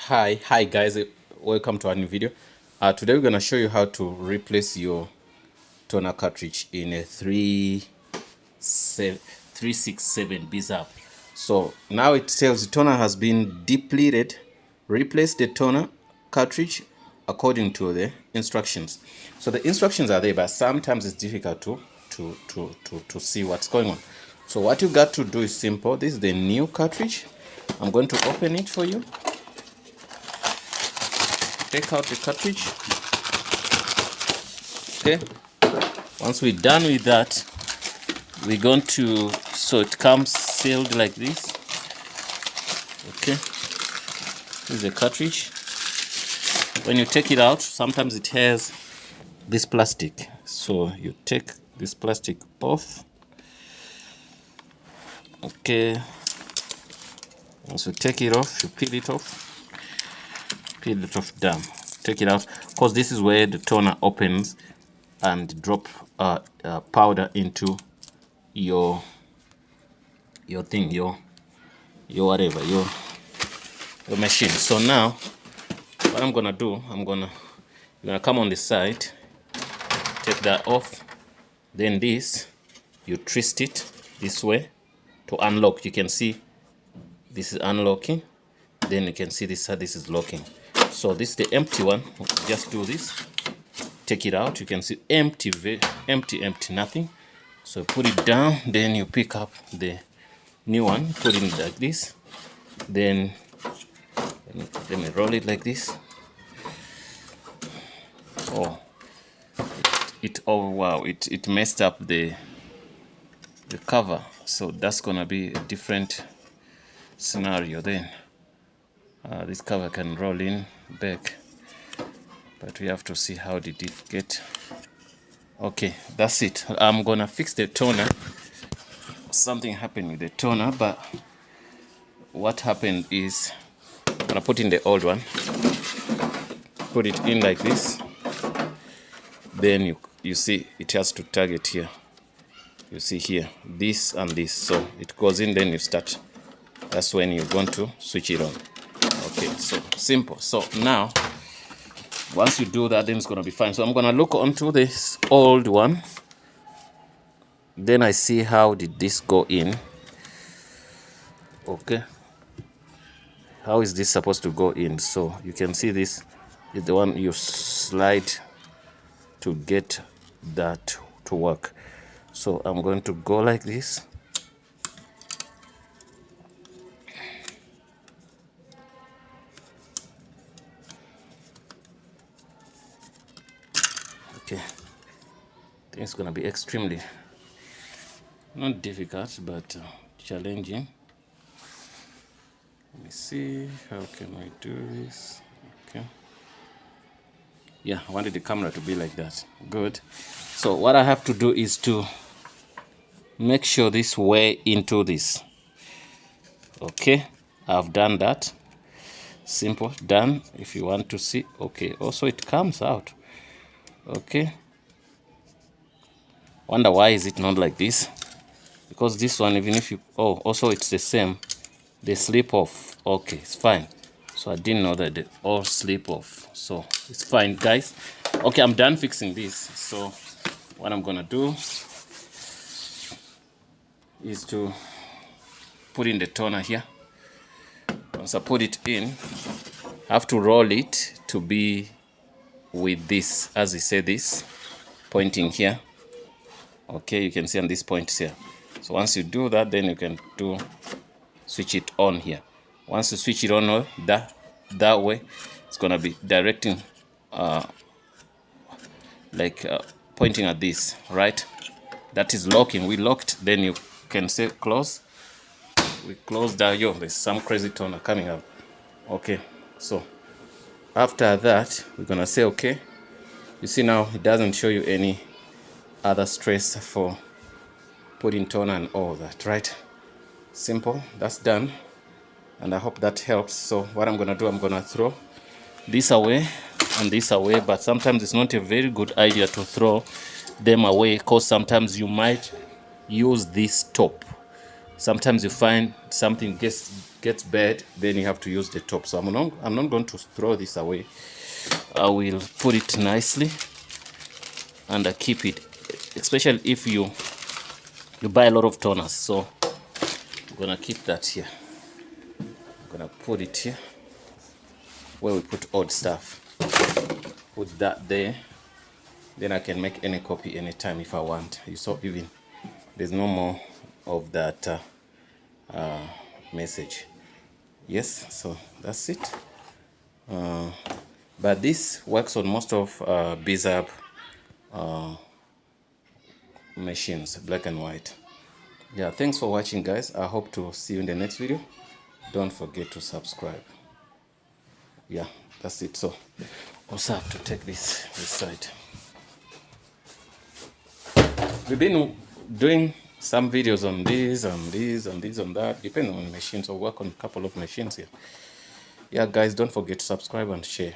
Hi guys, welcome to a new video. Today we're going to show you how to replace your toner cartridge in a 367 bizhub. So now it tells the toner has been depleted. Replace the toner cartridge according to the instructions. So the instructions are there, but sometimes it's difficult to see what's going on. So what you got to do is simple. This is the new cartridge. I'm going to open it for you. Take out the cartridge. Okay, once we're done with that, we're going to, so it comes sealed like this. Okay, this is the cartridge. When you take it out, sometimes it has this plastic, so you take this plastic off. Okay, once you take it off, you peel it off. Down, take it out, because this is where the toner opens and drop powder into your thing, your whatever, your machine. So now what I'm gonna do, you're gonna come on the side, take that off, then this you twist it this way to unlock. You can see this is unlocking, then you can see this is locking. So this is the empty one. Just do this, take it out. You can see empty, empty, nothing. So put it down, then you pick up the new one, put it like this, then let me roll it like this. Oh wow, it messed up the cover, so that's gonna be a different scenario then. This cover can roll in back, but we have to see how did it get. Okay, that's it. I'm gonna fix the toner. Something happened with the toner, but what happened is I'm gonna put in the old one, put it in like this, then you see it has to target here. You see here, this and this, so it goes in, then you start. That's when you're going to switch it on. Okay, so simple. So now once you do that, then it's going to be fine. So I'm going to look onto this old one, then I see how did this go in. Okay, how is this supposed to go in? So you can see this is the one you slide to get that to work. So I'm going to go like this. Okay, I think it's going to be extremely not difficult, but challenging. Let me see, how can I do this? Okay, yeah, I wanted the camera to be like that. Good. So what I have to do is to make sure this way into this. Okay, I've done that. Simple, done. If you want to see, okay, also it comes out. Okay, wonder why is it not like this? Because this one, even if you, oh, also it's the same, they slip off. Okay, it's fine. So I didn't know that they all slip off, so it's fine, guys. Okay, I'm done fixing this. So what I'm gonna do is to put in the toner here. Once I put it in, I have to roll it to be with this, as I say, this pointing here. Okay, you can see on this point here. So once you do that, then you can switch it on here. Once you switch it on that way, it's gonna be directing pointing at this, right? That is locking. We locked, then you can say close. We close that. Yo, there's some crazy toner coming up. Okay, so after that we're gonna say okay. You see now it doesn't show you any other stress for putting toner and all that, right? Simple, that's done, and I hope that helps. So what I'm gonna do, I'm gonna throw this away and this away, but sometimes it's not a very good idea to throw them away, because sometimes you might use this top Sometimes you find something gets bad, then you have to use the top. So I'm not going to throw this away. I will put it nicely and I keep it, especially if you buy a lot of toners. So I'm gonna keep that here. I'm gonna put it here where we put odd stuff. Put that there. Then I can make any copy anytime if I want. You saw, even there's no more of that message. Yes, so that's it. But this works on most of bizhub machines, black and white. Yeah, thanks for watching, guys. I hope to see you in the next video. Don't forget to subscribe. Yeah, that's it. So also have to take this side. We've been doing some videos on this and this and this and that, depending on the machine. So work on a couple of machines here. Yeah, guys, don't forget to subscribe and share.